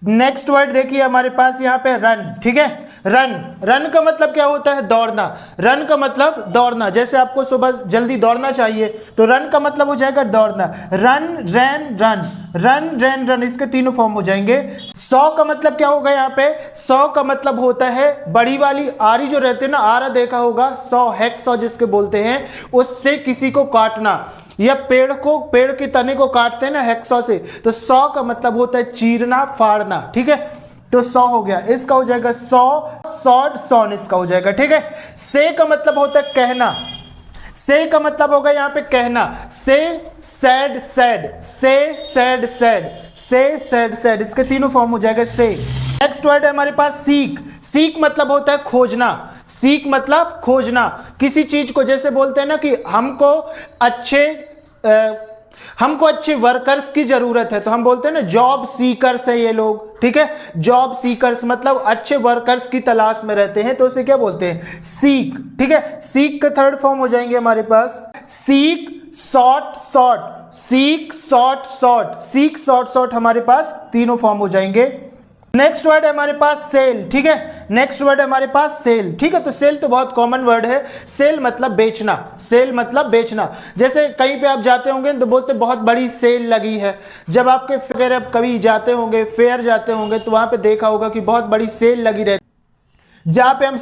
Next word देखिए हमारे पास यहाँ पे रन, ठीक है। रन, रन का मतलब क्या होता है? दौड़ना। रन का मतलब दौड़ना, जैसे आपको सुबह जल्दी दौड़ना चाहिए तो रन का मतलब हो जाएगा दौड़ना। रन, रैन, रन, रन, रैन, रन, इसके तीनों फॉर्म हो जाएंगे। 100 का मतलब क्या होगा यहाँ पे? 100 का मतलब होता है बड़ी वाली आरी जो रहती है ना, आरा देखा होगा, 100 हेक्सॉ जिसके बोलते हैं, उससे किसी को काटना, या पेड़ के तने को काटते हैं ना हेक्सॉ से, तो 100 का मतलब होता है चीरना, फाड़ना, ठीक है। तो 100 हो गया, इसका हो जाएगा 100, सॉड, सॉन, इसका हो जाएगा, ठीक है। से का मतलब होता है कहना, से का मतलब होगा यहाँ पे कहना। से, सैड, सैड, से, सैड, सैड, से, सैड, सैड, इसके तीनों फॉर्म हो जाएगा से। नेक्स्ट वर्ड है हमारे पास सीक। सीक मतलब होता है खोजना। सीक मतलब खोजना, किसी चीज को, जैसे बोलते हैं ना कि हमको अच्छे वर्कर्स की जरूरत है, तो हम बोलते हैं ना जॉब सीकर्स है ये लोग, ठीक है। जॉब सीकर्स मतलब अच्छे वर्कर्स की तलाश में रहते हैं, तो उसे क्या बोलते हैं? सीक, ठीक है। सीक का थर्ड फॉर्म हो जाएंगे हमारे पास seek, sought, sought, seek, sought, sought, seek, sought, sought, हमारे पास तीनों फॉर्म हो जाएंगे। नेक्स्ट वर्ड है हमारे पास सेल, ठीक है। नेक्स्ट वर्ड है हमारे पास सेल, ठीक है। तो सेल तो बहुत कॉमन वर्ड है। सेल मतलब बेचना, सेल मतलब बेचना। जैसे कहीं पे आप जाते होंगे तो बोलते बहुत बड़ी सेल लगी है। जब आपके अगर आप कभी जाते होंगे, फेयर जाते होंगे, तो वहां पे देखा होगा कि बहुत बड़ी सेल लगी रहती है, जहां पे हम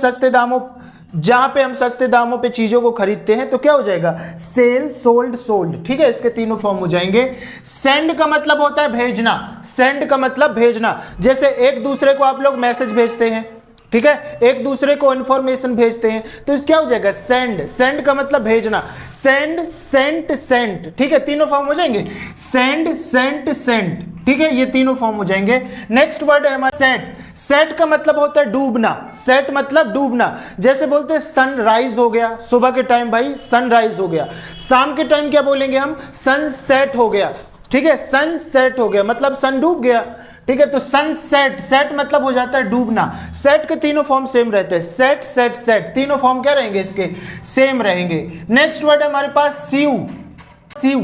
सस्ते दामों पे चीजों को खरीदते हैं, तो क्या हो जाएगा? सेल, सोल्ड, सोल्ड, ठीक है। इसके तीनों फॉर्म हो जाएंगे। सेंड का मतलब होता है भेजना। सेंड का मतलब भेजना, जैसे एक दूसरे को आप लोग मैसेज भेजते हैं, ठीक है, एक दूसरे को इंफॉर्मेशन भेजते हैं, तो क्या हो जाएगा? सेंड। सेंड का मतलब भेजना। सेंड, सेंट, सेंट, ठीक है, तीनों फॉर्म हो जाएंगे। सेंड, सेंट, सेंट, ठीक है, ये तीनों फॉर्म हो जाएंगे। नेक्स्ट वर्ड है हमारा सेट। सेट का मतलब होता है डूबना। सेट मतलब डूबना, जैसे बोलते हैं सनराइज हो गया, सुबह के टाइम भाई सनराइज हो गया। शाम के टाइम क्या बोलेंगे हम? सनसेट हो गया, ठीक है। सनसेट हो गया मतलब सन डूब गया, ठीक है। तो सनसेट, सेट मतलब हो जाता है डूबना। सेट के तीनों फॉर्म सेम रहते हैं। सेट, सेट, सेट, तीनों फॉर्म क्या रहेंगे इसके? सेम रहेंगे। नेक्स्ट वर्ड है हमारे पास सीव। सीव,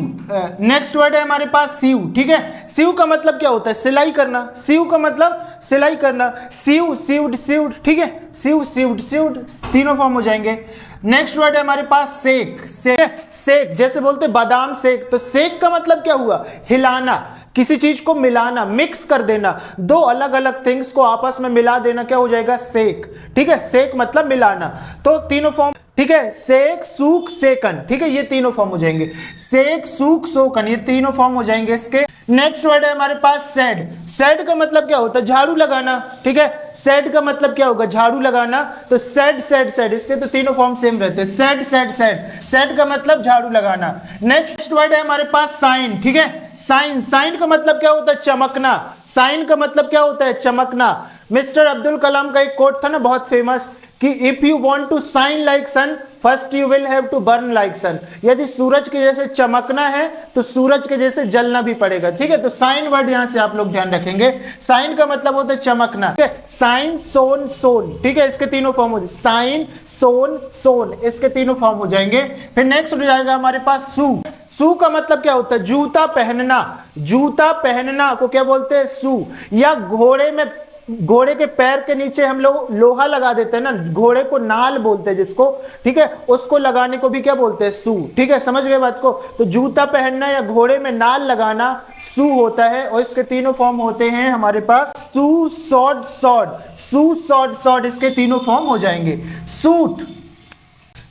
नेक्स्ट वर्ड है हमारे पास सीव, ठीक है। सीव का मतलब क्या होता है? सिलाई करना। सीव का मतलब सिलाई करना। सीव, सीव्ड, सीव्ड, ठीक है, सीव, सीव्ड, सीव्ड, तीनों फॉर्म हो जाएंगे। नेक्स्ट वर्ड है हमारे पास सेक। सेक जैसे बोलते बादाम सेक, तो सेक का मतलब क्या हुआ? हिलाना, किसी चीज को मिलाना, मिक्स कर देना, दो अलग अलग थिंग्स को आपस में मिला देना, क्या हो जाएगा? सेक, ठीक है। सेक मतलब मिलाना। तो तीनों फॉर्म, ठीक है। सेक, सूख, सेकन, ठीक है, ये तीनों फॉर्म हो जाएंगे। सेक, सूख, सोकन, ये तीनों फॉर्म हो जाएंगे इसके। नेक्स्ट वर्ड है हमारे पास सेड। सेड का मतलब क्या होता है? झाड़ू लगाना, ठीक है। सेड का मतलब क्या होगा? झाड़ू लगाना। तो सेड, सेड, सेड, इसके तो तीनों फॉर्म सेम रहते हैं। सेड, सेड, सेड, सेड का मतलब झाड़ू लगाना। नेक्स्ट वर्ड है हमारे पास साइन, ठीक है। साइन, साइन का मतलब क्या होता है? चमकना। साइन का मतलब क्या होता है? चमकना। मिस्टर अब्दुल कलाम का एक कोट था ना बहुत फेमस, कि if you want to shine like sun, first you will have to burn like sun. यदि सूरज के जैसे चमकना है तो सूरज के जैसे जलना भी पड़ेगा, ठीक है। तो साइन वर्ड यहां से आप लोग ध्यान रखेंगे। साइन का मतलब होता है चमकना, ठीक है। साइन, सोन, सोन, ठीक है, इसके तीनों फॉर्म हो जाएंगे। साइन, सोन, सोन, इसके तीनों फॉर्म हो जाएंगे। फिर नेक्स्ट हो जाएगा हमारे पास शू। शू का मतलब क्या होता है? जूता पहनना। जूता पहनना को क्या बोलते हैं? शू। या घोड़े के पैर के नीचे हम लोग लोहा लगा देते हैं ना, घोड़े को नाल बोलते हैं जिसको, ठीक है, उसको लगाने को भी क्या बोलते हैं? शू, ठीक है, समझ गए बात को। तो जूता पहनना या घोड़े में नाल लगाना शू होता है, और इसके तीनों फॉर्म होते हैं हमारे पास शू, शॉर्ट, शॉर्ट, शू, शॉर्ट, शॉर्ट, इसके तीनों फॉर्म हो जाएंगे। सूट।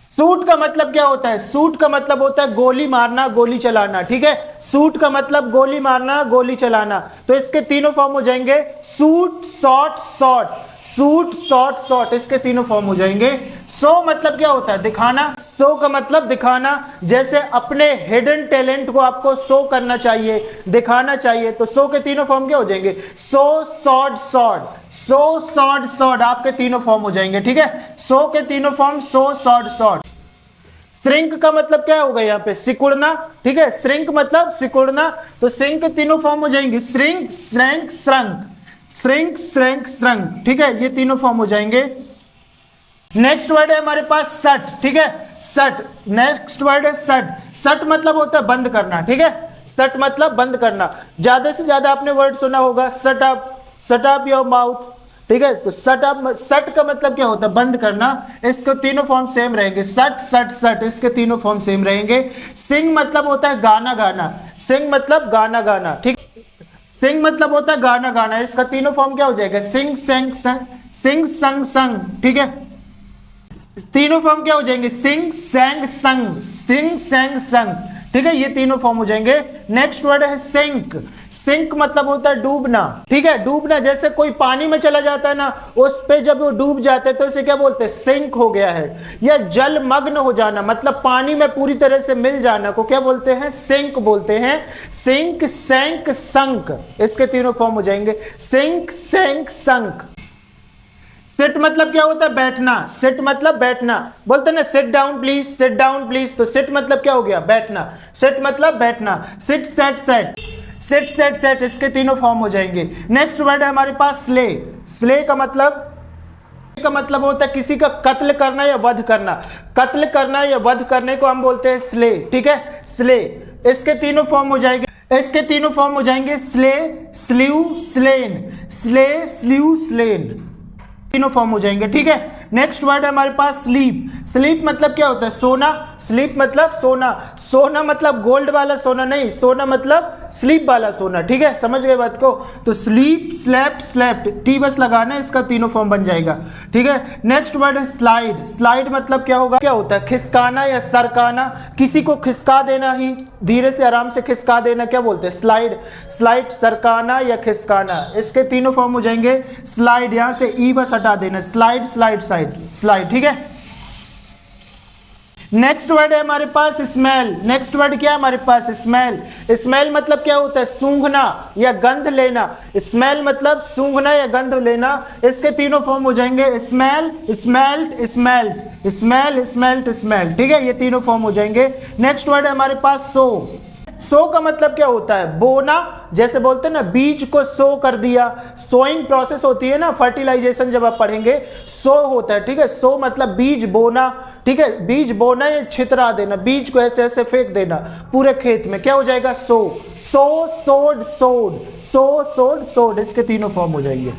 सूट का मतलब क्या होता है? सूट का मतलब होता है गोली मारना, गोली चलाना, ठीक है। सूट का मतलब गोली मारना, गोली चलाना। तो इसके तीनों फॉर्म हो जाएंगे suit, short, short, suit, short, short, इसके तीनों फॉर्म हो जाएंगे। शो मतलब क्या होता है? दिखाना। शो का मतलब दिखाना, जैसे अपने हिडन टैलेंट को आपको शो करना चाहिए, दिखाना चाहिए, तो शो के तीनों फॉर्म क्या हो जाएंगे? Show, short, short, show, short, short, आपके तीनों फॉर्म हो जाएंगे, ठीक है। शो के तीनों form show, short, short. Shrink का मतलब क्या होगा? यहाँ पे सिकुड़ना, ठीक है। श्रिंक मतलब सिकुड़ना, तो श्रिंक के तीनों फॉर्म हो जाएंगे shrink, shrank, shrunk, shrink, shrank, shrunk, ठीक है, ये तीनों फॉर्म हो जाएंगे। नेक्स्ट वर्ड है हमारे पास सट, ठीक है। सट, नेक्स्ट वर्ड है सट। सट मतलब होता है बंद करना, ठीक है। सट मतलब बंद करना। ज्यादा से ज्यादा आपने वर्ड सुना होगा सट up, shut up your mouth, ठीक है। तो शट अप, शट का मतलब क्या होता है, बंद करना। इसके तीनों फॉर्म सेम रहेंगे, शट शट शट, इसके तीनों फॉर्म सेम रहेंगे। सिंग मतलब होता है गाना गाना, सिंग मतलब गाना गाना, ठीक। सिंग मतलब होता है गाना गाना, इसका तीनों फॉर्म क्या हो जाएगा, सिंग सेंग संग, सिंग संग संग, ठीक है। तीनों फॉर्म क्या हो जाएंगे, सिंग सैंग संग, सिंग सैंग संग, ठीक है। ये तीनों फॉर्म हो जाएंगे। नेक्स्ट वर्ड है सिंक। सिंक मतलब होता है डूबना, ठीक है, डूबना। जैसे कोई पानी में चला जाता है ना, उस पे जब वो डूब जाते हैं तो इसे क्या बोलते हैं, सिंक हो गया है। या जलमग्न हो जाना मतलब पानी में पूरी तरह से मिल जाना को क्या बोलते हैं, सिंक बोलते हैं। सिंक सैंक संक, इसके तीनों फॉर्म हो जाएंगे, सिंक सैंक संक। सिट मतलब क्या होता है, बैठना। सिट मतलब बैठना, बोलते हैं ना sit down please, sit down please, तो सिट मतलब क्या हो गया, बैठना। सिट मतलब बैठना। Sit set set, sit set set, इसके तीनों फॉर्म हो जाएंगे। नेक्स्ट वर्ड है हमारे पास स्ले। स्ले का मतलब होता है किसी का कत्ल करना या वध करना। कत्ल करना या वध करने को हम बोलते हैं स्ले, ठीक है, स्ले। इसके तीनों फॉर्म हो जाएंगे, इसके तीनों फॉर्म हो जाएंगे, slay, slew, slain, slay, slew, slain, तीनों फॉर्म हो जाएंगे, ठीक है। नेक्स्ट वर्ड है हमारे पास स्लीप। स्लीप मतलब क्या होता है, सोना। स्लीप मतलब सोना। सोना मतलब गोल्ड वाला सोना नहीं, सोना मतलब स्लीप वाला सोना, ठीक है, समझ गए बात को। तो sleep, slept, slept, T bus लगाना है, इसका तीनों फॉर्म बन जाएगा, ठीक है। नेक्स्ट वर्ड है स्लाइड। स्लाइड मतलब क्या होगा, क्या होता है, खिसकाना या सरकाना, किसी को खिसका देना ही, धीरे से आराम से खिसका देना, क्या बोलते हैं, स्लाइड। स्लाइड, सरकाना या खिसकाना, इसके तीनों फॉर्म हो जाएंगे। स्लाइड, यहां से ई बस हटा देना, स्लाइड, स्लाइड, साइड, स्लाइड, ठीक है। नेक्स्ट वर्ड है हमारे पास स्मेल। नेक्स्ट वर्ड क्या है हमारे पास, स्मेल। स्मेल मतलब क्या होता है, सूंघना या गंध लेना। स्मेल मतलब सूंघना या गंध लेना, इसके तीनों फॉर्म हो जाएंगे, smell, smelt, smelt, smell, smelt, smell, ठीक है, ये तीनों फॉर्म हो जाएंगे। नेक्स्ट वर्ड है हमारे पास सो। सो का मतलब क्या होता है, बोना। जैसे बोलते हैं ना बीज को सो कर दिया, सोइंग प्रोसेस होती है ना, फर्टिलाइजेशन जब आप पढ़ेंगे, सो होता है, ठीक है। सो मतलब बीज बोना, ठीक है, बीज बोना या छितरा देना, बीज को ऐसे ऐसे फेंक देना पूरे खेत में, क्या हो जाएगा, सो। सो, सोड, सोड, सो, सोड, सोड, इसके तीनों फॉर्म हो जाएंगे।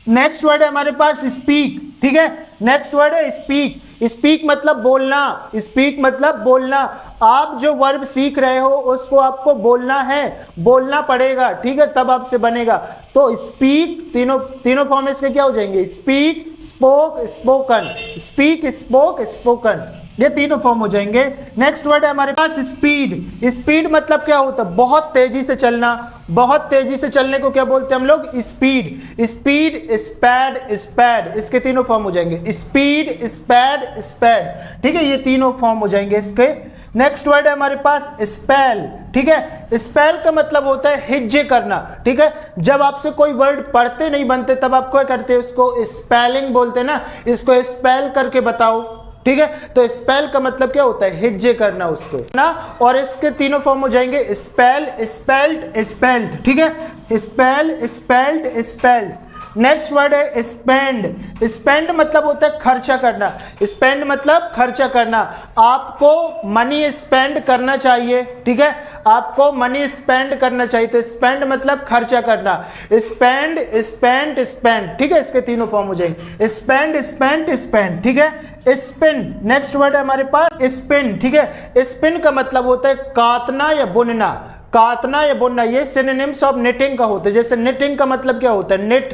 नेक्स्ट वर्ड है हमारे पास स्पीक, ठीक है। नेक्स्ट वर्ड है स्पीक। स्पीक मतलब बोलना। स्पीक मतलब बोलना। आप जो वर्ब सीख रहे हो उसको आपको बोलना है, बोलना पड़ेगा, ठीक है, तब आपसे बनेगा। तो स्पीक, तीनों फॉर्म इसके क्या हो जाएंगे, speak, spoke, spoken, speak, spoke, spoken, ये तीनों फॉर्म हो जाएंगे। नेक्स्ट वर्ड है हमारे पास स्पीड। स्पीड मतलब क्या होता है, बहुत तेजी से चलना। बहुत तेजी से चलने को क्या बोलते हैं हम लोग, स्पीड। स्पीड, स्पैड, स्पैड, इसके तीनों फॉर्म हो जाएंगे, स्पीड, स्पैड, स्पैड, ठीक है, ये तीनों फॉर्म हो जाएंगे इसके। नेक्स्ट वर्ड है हमारे पास स्पेल, ठीक है। स्पेल का मतलब होता है हिज्जे करना, ठीक है। जब आपसे कोई वर्ड पढ़ते नहीं बनते तब आप क्या करते हैं, उसको स्पेलिंग बोलते हैं ना, इसको स्पेल करके बताओ, ठीक है। तो स्पेल का मतलब क्या होता है, हिज्जे करना उसको ना। और इसके तीनों फॉर्म हो जाएंगे, स्पेल, स्पेल्ट, स्पेल्ट, ठीक है, spell, spelt, spelt. Next word है स्पेंड। स्पेंड मतलब होता है खर्चा करना। स्पेंड मतलब खर्चा करना। आपको मनी स्पेंड करना चाहिए, ठीक है, आपको मनी स्पेंड करना चाहिए, तो स्पेंड मतलब खर्चा करना। स्पेंड, स्पेंड, स्पेंड, ठीक है, इसके तीनों फॉर्म हो जाएंगे, स्पेंड, स्पेंड, स्पेंड, ठीक है। स्पिन। नेक्स्ट वर्ड है हमारे पास स्पिन, ठीक है। स्पिन का मतलब होता है काटना या बुनना। काटना या बुनना, ये सिनोनिम्स ऑफ निटिंग का होता है। जैसे निटिंग का मतलब क्या होता है, निट,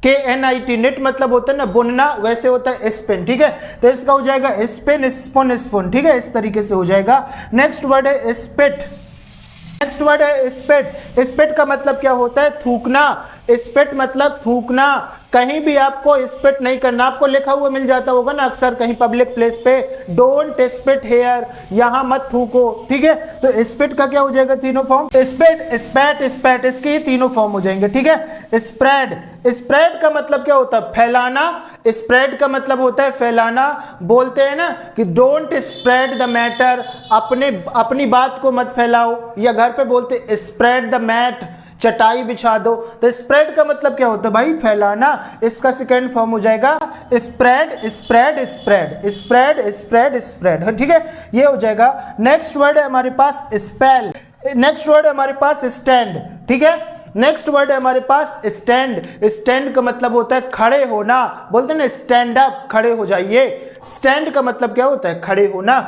KNIT, निट मतलब होता है ना बुनना, वैसे होता है स्पिन, ठीक है। तो इसका हो जाएगा स्पिन, स्पून, स्पून, ठीक है, इस तरीके से हो जाएगा। नेक्स्ट वर्ड है स्पिट। नेक्स्ट वर्ड है स्पिट। स्पिट का मतलब क्या होता है, थूकना। स्पिट मतलब थूकना। कहीं भी आपको स्पिट नहीं करना, आपको लिखा हुआ मिल जाता होगा ना अक्सर कहीं पब्लिक प्लेस पे, डोंट स्पिट हेयर, यहां मत थूको, ठीक है। तो स्पिट का क्या हो जाएगा, तीनों फॉर्म, स्पिट, स्पैट, स्पैट, इसके तीनों फॉर्म हो जाएंगे, ठीक है। स्प्रेड। स्प्रेड का मतलब क्या होता है, फैलाना। स्प्रेड का मतलब होता है फैलाना। बोलते हैं ना कि डोंट स्प्रेड द मैटर, अपनी बात को मत फैलाओ, या घर पे बोलते स्प्रेड द मैट, चटाई बिछा दो। तो स्प्रेड का मतलब क्या होता है भाई, फैलाना। इसका सेकेंड फॉर्म हो जाएगा spread, spread, spread, spread, spread, spread, ठीक है, ये हो जाएगा। नेक्स्ट वर्ड है हमारे पास स्पेल। नेक्स्ट वर्ड है हमारे पास स्टैंड, ठीक है। नेक्स्ट वर्ड है हमारे पास स्टैंड। स्टैंड का मतलब होता है खड़े होना, बोलते हैं ना स्टैंड अप, खड़े हो जाइए। स्टैंड का मतलब क्या होता है? खड़े होना।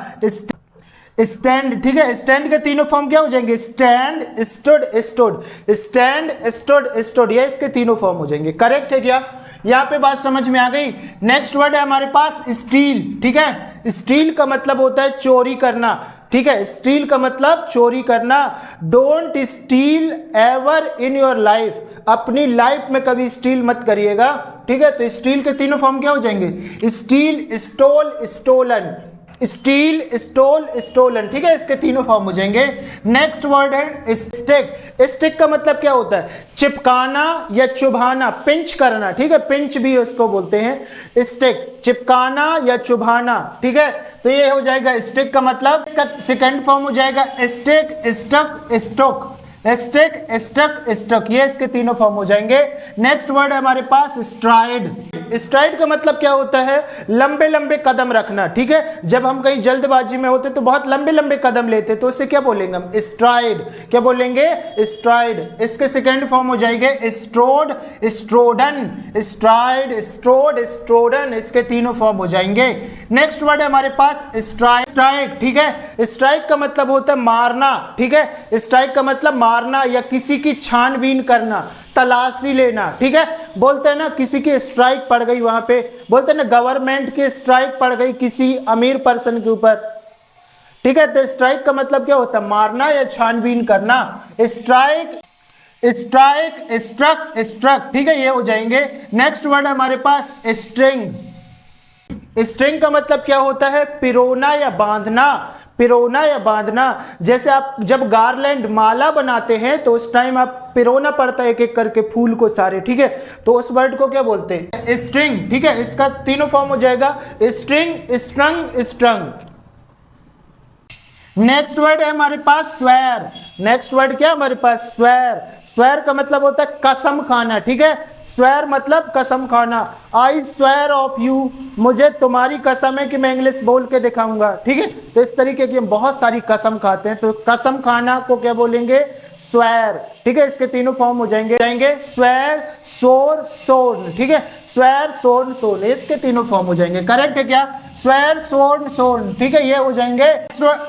स्टैंड, ठीक है। स्टैंड के तीनों फॉर्म क्या हो जाएंगे? Stand, stood, stood. Stand, stood, stood, ये इसके तीनों फॉर्म हो जाएंगे। करेक्ट है क्या? यहाँ पे बात समझ में आ गई। नेक्स्ट वर्ड है हमारे पास स्टील, ठीक है। स्टील का मतलब होता है चोरी करना, ठीक है। स्टील का मतलब चोरी करना। Don't steel ever in your life, अपनी लाइफ में कभी स्टील मत करिएगा, ठीक है। तो स्टील के तीनों फॉर्म क्या हो जाएंगे? Steal, stole, stolen. Steal, stole, stolen, ठीक है। इसके तीनों फॉर्म हो जाएंगे। नेक्स्ट वर्ड है स्टिक। स्टिक का मतलब क्या होता है? चिपकाना या चुभाना, पिंच करना, ठीक है। पिंच भी उसको बोलते हैं स्टिक, चिपकाना या चुभाना, ठीक है। तो ये हो जाएगा स्टिक का मतलब। इसका सेकंड फॉर्म हो जाएगा stick, stuck, stoke. Stick, stuck, stuck, ये इसके तीनों फॉर्म हो जाएंगे। नेक्स्ट वर्ड है हमारे पास स्ट्राइड। स्ट्राइड का मतलब क्या होता है? लंबे लंबे कदम रखना, ठीक है। जब हम कहीं जल्दबाजी में होते तो बहुत लंबे लंबे कदम लेते, तो इसे क्या बोलेंगे हम? स्ट्राइड। क्या बोलेंगे? स्ट्राइड। इसके सेकंड फॉर्म हो जाएंगे स्ट्रोड, स्ट्रोडन। स्ट्राइड, स्ट्रोड, स्ट्रोडन, इसके तीनों फॉर्म हो जाएंगे। नेक्स्ट वर्ड है हमारे पास स्ट्राइक। स्ट्राइक, ठीक है। स्ट्राइक का मतलब होता है मारना, ठीक है। स्ट्राइक का मतलब मारना या किसी की छानबीन करना, तलाशी लेना, ठीक है। बोलते हैं ना किसी की स्ट्राइक पड़ गई, वहां पे बोलते हैं ना गवर्नमेंट की स्ट्राइक पड़ गई किसी अमीर पर्सन के ऊपर, ठीक है। तो स्ट्राइक का मतलब क्या होता है? मारना या छानबीन करना। स्ट्राइक, स्ट्राइक, स्ट्रक, स्ट्रक, ठीक है, ये हो जाएंगे। नेक्स्ट वर्ड है हमारे पास स्ट्रिंग। स्ट्रिंग का मतलब क्या होता है? पिरोना या बांधना, पिरोना या बांधना। जैसे आप जब गार्लैंड, माला बनाते हैं तो उस टाइम आप पिरोना पड़ता है एक एक करके फूल को सारे, ठीक है। तो उस वर्ड को क्या बोलते हैं? स्ट्रिंग, ठीक है। इसका तीनों फॉर्म हो जाएगा स्ट्रिंग, स्ट्रंग, स्ट्रंग। नेक्स्ट वर्ड है हमारे पास स्वेर। नेक्स्ट वर्ड क्या है हमारे पास? स्वेर। स्वेर का मतलब होता है कसम खाना, ठीक है। स्वेर मतलब कसम खाना। आई स्वेर ऑफ यू, मुझे तुम्हारी कसम है कि मैं इंग्लिश बोल के दिखाऊंगा, ठीक है। तो इस तरीके की हम बहुत सारी कसम खाते हैं, तो कसम खाना को क्या बोलेंगे? स्वेर, ठीक है। इसके तीनों फॉर्म हो जाएंगे स्वेर, सोर, सोन, ठीक है। स्वेर, सोन, सोन, इसके तीनों फॉर्म हो जाएंगे। करेक्ट है क्या? स्वेर, सोन, सोन, ठीक है, ये हो जाएंगे।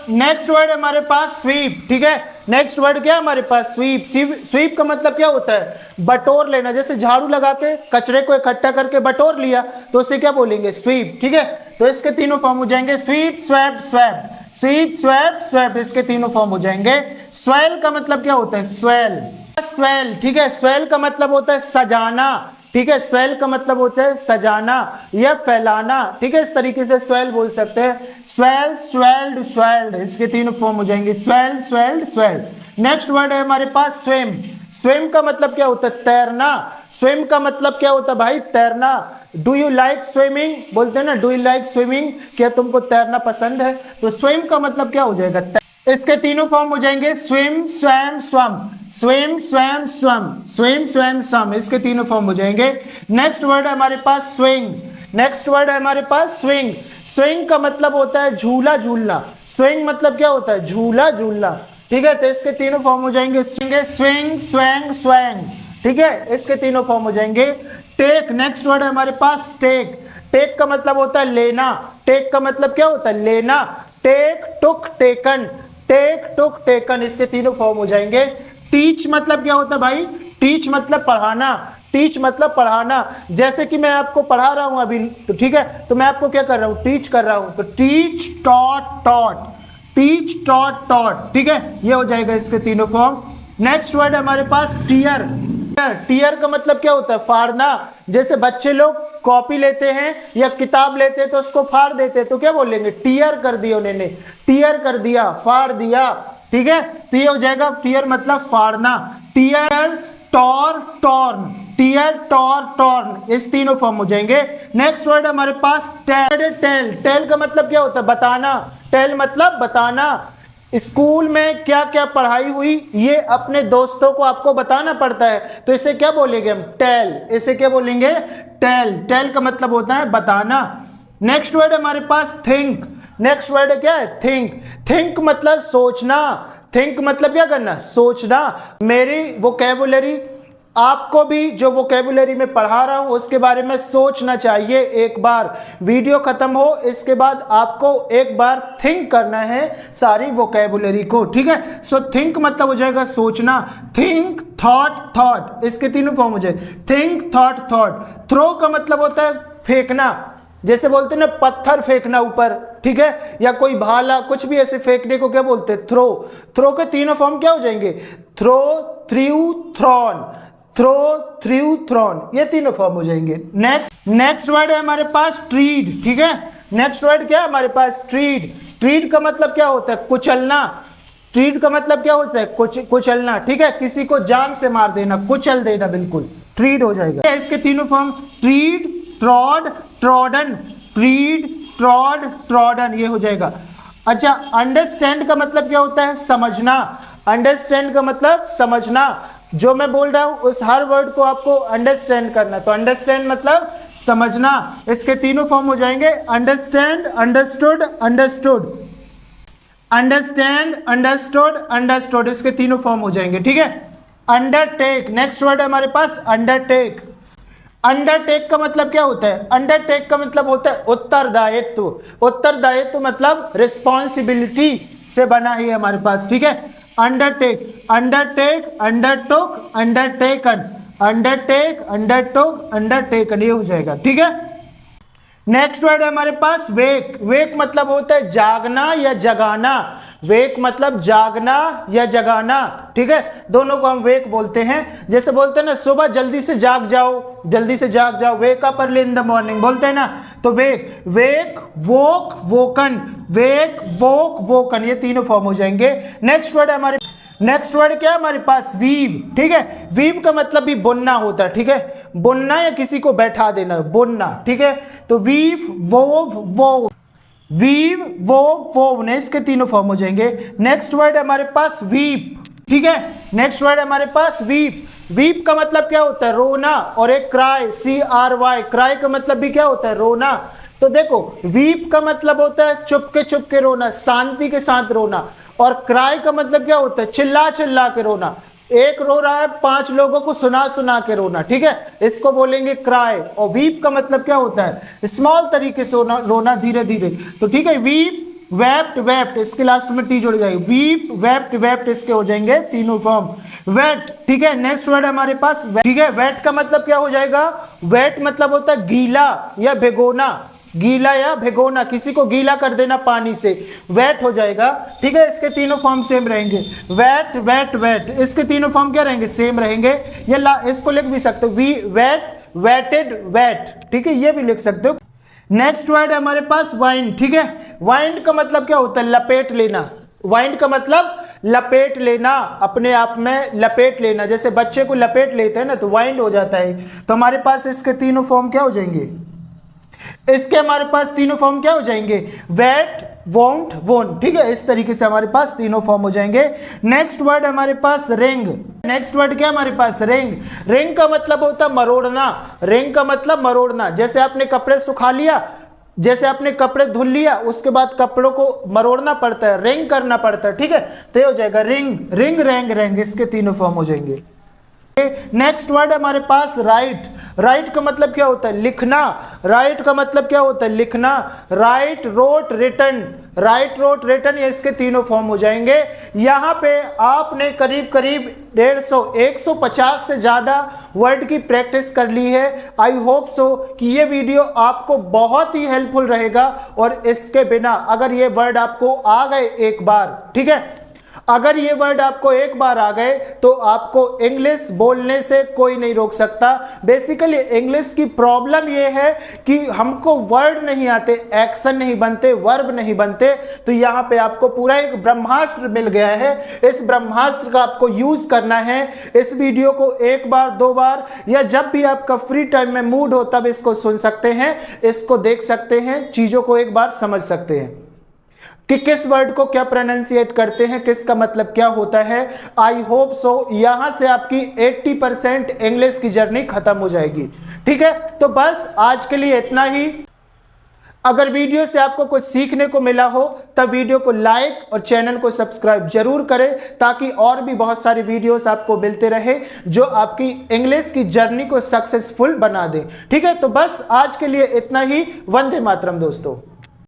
नेक्स्ट वर्ड है हमारे पास स्वीप, ठीक है। नेक्स्ट वर्ड क्या है हमारे पास? स्वीप। स्वीप का मतलब क्या होता है? बटोर लेना। जैसे झाड़ू लगा के कचरे को इकट्ठा करके बटोर लिया, तो उसे क्या बोलेंगे? स्वीप, ठीक है। तो इसके तीनों फॉर्म हो जाएंगे sweep, swap, swap. Sweep, swap, swap, इसके तीनों फॉर्म हो जाएंगे। स्वेल का मतलब क्या होता है? स्वेल, स्वेल, ठीक है। स्वेल का मतलब होता है सजाना, ठीक है। स्वेल का मतलब होता है सजाना या फैलाना, ठीक है। इस तरीके से स्वेल बोल सकते हैं। स्वेल, स्वेल्ड, स्वेल्ड, इसके तीनों फॉर्म हो जाएंगे swell, swelled, swelled. Next word है हमारे पास स्विम। स्विम का मतलब क्या होता है? तैरना। स्विम का मतलब क्या होता है भाई? तैरना। डू यू लाइक स्विमिंग, बोलते हैं ना डू यू लाइक स्विमिंग, क्या तुमको तैरना पसंद है? तो स्विम का मतलब क्या हो जाएगा? इसके तीनों फॉर्म हो जाएंगे swim, swam, swum. Swim, swam, swum, swim, swam, swum, इसके तीनों फॉर्म हो जाएंगे। नेक्स्ट वर्ड है हमारे पास स्विंग। नेक्स्ट वर्ड है हमारे पास स्विंग। स्विंग का मतलब होता है झूला झूलना। स्विंग मतलब क्या होता है? झूला झूलना, ठीक है। तो इसके तीनों फॉर्म हो जाएंगे स्विंग, स्वैंग, स्वैंग, ठीक है। इसके तीनों फॉर्म हो जाएंगे। टेक। नेक्स्ट वर्ड है हमारे पास टेक। टेक का मतलब होता है लेना। टेक का मतलब क्या होता है? लेना। टेक, टुक, टेकन। टेक, टुक, टेकन, इसके तीनों फॉर्म हो जाएंगे। टीच मतलब क्या होता है भाई? टीच मतलब पढ़ाना। टीच मतलब पढ़ाना। जैसे कि मैं आपको पढ़ा रहा हूं अभी, तो ठीक है, तो मैं आपको क्या कर रहा हूं? टीच कर रहा हूं। तो teach, taught, taught, teach, taught, taught, ठीक है, ये हो जाएगा इसके तीनों फॉर्म। नेक्स्ट वर्ड है हमारे पास टीयर। टीयर का मतलब क्या होता है? फाड़ना। जैसे बच्चे लोग कॉपी लेते हैं या किताब लेते हैं तो उसको फाड़ देते हैं, तो क्या बोलेंगे? टीयर कर दिया उन्होंने, टीयर कर दिया, फाड़ दिया, ठीक है। तो ये हो जाएगा टीयर मतलब फाड़ना। Tear, tore, torn, tear, tore, torn, इस तीनों फॉर्म हो जाएंगे। नेक्स्ट वर्ड हमारे पास टेल। टेल, टेल का मतलब क्या होता है? बताना। टेल मतलब बताना। स्कूल में क्या क्या पढ़ाई हुई ये अपने दोस्तों को आपको बताना पड़ता है, तो इसे क्या बोलेंगे हम? टेल। इसे क्या बोलेंगे? टेल। टेल का मतलब होता है बताना। नेक्स्ट वर्ड हमारे पास थिंक। नेक्स्ट वर्ड क्या है? थिंक। थिंक मतलब सोचना। थिंक मतलब क्या करना, सोचना। मेरी वोकैबुलरी, आपको भी जो वोकैबुलरी में पढ़ा रहा हूं उसके बारे में सोचना चाहिए। एक बार वीडियो खत्म हो इसके बाद आपको एक बार थिंक करना है सारी वोकैबुलरी को, ठीक है। सो थिंक मतलब हो जाएगा सोचना, थिंक, थॉट, थॉट, इसके तीनों फॉर्म हो जाए, थिंक, थॉट, थॉट। थ्रो का मतलब होता है फेंकना, जैसे बोलते हैं ना पत्थर फेंकना ऊपर, ठीक है, या कोई भाला कुछ भी ऐसे फेंकने को क्या बोलते हैं, थ्रो। थ्रो के तीनों फॉर्म क्या हो जाएंगे, throw, threw, thrown, throw, threw, thrown, ये तीनों फॉर्म हो जाएंगे। नेक्स्ट वर्ड है हमारे पास ट्रीड, ठीक है। नेक्स्ट वर्ड क्या है हमारे पास, ट्रीड। ट्रीड का मतलब क्या होता है, कुचलना। ट्रीड का मतलब क्या होता है, कुचलना, ठीक है, किसी को जान से मार देना, कुचल देना, बिल्कुल ट्रीड हो जाएगा। इसके तीनों form, tread, trod, trodden, tread, trod, trodden, ये हो जाएगा। अच्छा, अंडरस्टैंड का मतलब क्या होता है, समझना। अंडरस्टैंड का मतलब समझना, जो मैं बोल रहा हूं उस हर वर्ड को आपको अंडरस्टैंड करना, तो अंडरस्टैंड मतलब समझना। इसके तीनों फॉर्म हो जाएंगे, understand, understood, understood, understand, understood, understood, इसके तीनों फॉर्म हो जाएंगे, ठीक है। अंडरटेक, नेक्स्ट वर्ड है हमारे पास अंडरटेक। अंडरटेक का मतलब क्या होता है, अंडरटेक का मतलब होता है उत्तरदायित्व। उत्तरदायित्व मतलब रिस्पॉन्सिबिलिटी से बना ही है हमारे पास, ठीक है। Undertake, undertake, undertook, undertaken, undertake, undertook, undertaken, ये हो जाएगा, ठीक है। नेक्स्ट वर्ड है हमारे पास वेक। वेक मतलब होता है जागना या जगाना। वेक मतलब जागना या जगाना, ठीक है, दोनों को हम वेक बोलते हैं। जैसे बोलते हैं ना सुबह जल्दी से जाग जाओ, जल्दी से जाग जाओ, wake up early in the morning बोलते हैं ना, तो वेक, वेक, वोक, वोकन, वेक, वोक, वोकन, ये तीनों फॉर्म हो जाएंगे। नेक्स्ट वर्ड है हमारे, नेक्स्ट वर्ड क्या है हमारे पास, वीव, ठीक है। वीव का मतलब भी बुनना होता है, ठीक है, बुनना या किसी को बैठा देना, बुनना, ठीक है। तो वीव, वोव, वोव, वीव, वोव, वोव, ने इसके तीनों फॉर्म हो जाएंगे। नेक्स्ट वर्ड है हमारे पास वीप, ठीक है। नेक्स्ट वर्ड है हमारे पास वीप। वीप का मतलब क्या होता है, रोना, और एक क्राई, CRY, क्राई का मतलब भी क्या होता है, रोना। तो देखो वीप का मतलब होता है चुप के रोना, शांति के साथ रोना, और क्राई का मतलब क्या होता है, चिल्ला चिल्ला के रोना। एक रो रहा है 5 लोगों को सुना सुना के रोना, ठीक है, इसको बोलेंगे क्राई। और वीप का मतलब क्या होता है, स्मॉल तरीके से रोना, धीरे धीरे। तो ठीक है, वीप, वेप्ट, वेप्ट, इसके लास्ट में टी जोड़ जाएगी, वीप, वेप्ट, वेप्ट, इसके हो जाएंगे तीनों फॉर्म। वेट, ठीक है। नेक्स्ट वर्ड हमारे पास, ठीक है, वेट का मतलब क्या हो जाएगा, वेट मतलब होता है गीला या भिगोना, गीला या भिगोना, किसी को गीला कर देना पानी से, वेट हो जाएगा, ठीक है। इसके तीनों फॉर्म सेम रहेंगे, वेट, वेट, वेट, इसके तीनों फॉर्म क्या रहेंगे, सेम रहेंगे। या इसको लिख भी सकते हो, वी, वेट, वेटेड, वेट, ठीक है, ये भी लिख सकते हो। नेक्स्ट वर्ड है हमारे पास वाइंड, ठीक है। वाइंड का मतलब क्या होता है, लपेट लेना। वाइंड का मतलब लपेट लेना, अपने आप में लपेट लेना, जैसे बच्चे को लपेट लेते हैं ना तो वाइंड हो जाता है। तो हमारे पास इसके तीनों फॉर्म क्या हो जाएंगे, इसके हमारे पास तीनों फॉर्म क्या हो जाएंगे, वेट, वोंट, वोन, ठीक है, इस तरीके से हमारे पास तीनों फॉर्म हो जाएंगे। नेक्स्ट वर्ड हमारे पास रिंग। नेक्स्ट वर्ड क्या हमारे पास, रिंग। रिंग का मतलब होता है मरोड़ना। रिंग का मतलब मरोड़ना, जैसे आपने कपड़े सुखा लिया, जैसे आपने कपड़े धुल लिया, उसके बाद कपड़ों को मरोड़ना पड़ता है, रिंग करना पड़ता है, ठीक है, तो ये हो जाएगा रिंग, रिंग, रैंग, रैंग, इसके तीनों फॉर्म हो जाएंगे। नेक्स्ट वर्ड है हमारे पास राइट। राइट का मतलब क्या होता है, लिखना। राइट का मतलब क्या होता है, लिखना। Write, wrote, written, write, wrote, written, ये इसके तीनों फॉर्म हो जाएंगे। यहाँ पे आपने करीब करीब 150, 150 से ज़्यादा वर्ड की प्रैक्टिस कर ली है। आई होप सो कि ये वीडियो आपको बहुत ही हेल्पफुल रहेगा, और इसके बिना अगर ये वर्ड आपको आ गए एक बार, ठीक है, अगर ये वर्ड आपको एक बार आ गए तो आपको इंग्लिश बोलने से कोई नहीं रोक सकता। बेसिकली इंग्लिश की प्रॉब्लम ये है कि हमको वर्ड नहीं आते, एक्शन नहीं बनते, वर्ब नहीं बनते। तो यहाँ पे आपको पूरा एक ब्रह्मास्त्र मिल गया है, इस ब्रह्मास्त्र का आपको यूज करना है। इस वीडियो को एक बार, 2 बार, या जब भी आपका फ्री टाइम में मूड हो तब इसको सुन सकते हैं, इसको देख सकते हैं, चीजों को एक बार समझ सकते हैं कि किस वर्ड को क्या प्रोनाउंसिएट करते हैं, किसका मतलब क्या होता है। आई होप सो यहां से आपकी 80% इंग्लिश की जर्नी खत्म हो जाएगी, ठीक है। तो बस आज के लिए इतना ही। अगर वीडियो से आपको कुछ सीखने को मिला हो तब वीडियो को लाइक और चैनल को सब्सक्राइब जरूर करें, ताकि और भी बहुत सारी वीडियोस आपको मिलते रहे जो आपकी इंग्लिश की जर्नी को सक्सेसफुल बना दे। ठीक है, तो बस आज के लिए इतना ही। वंदे मातरम दोस्तों।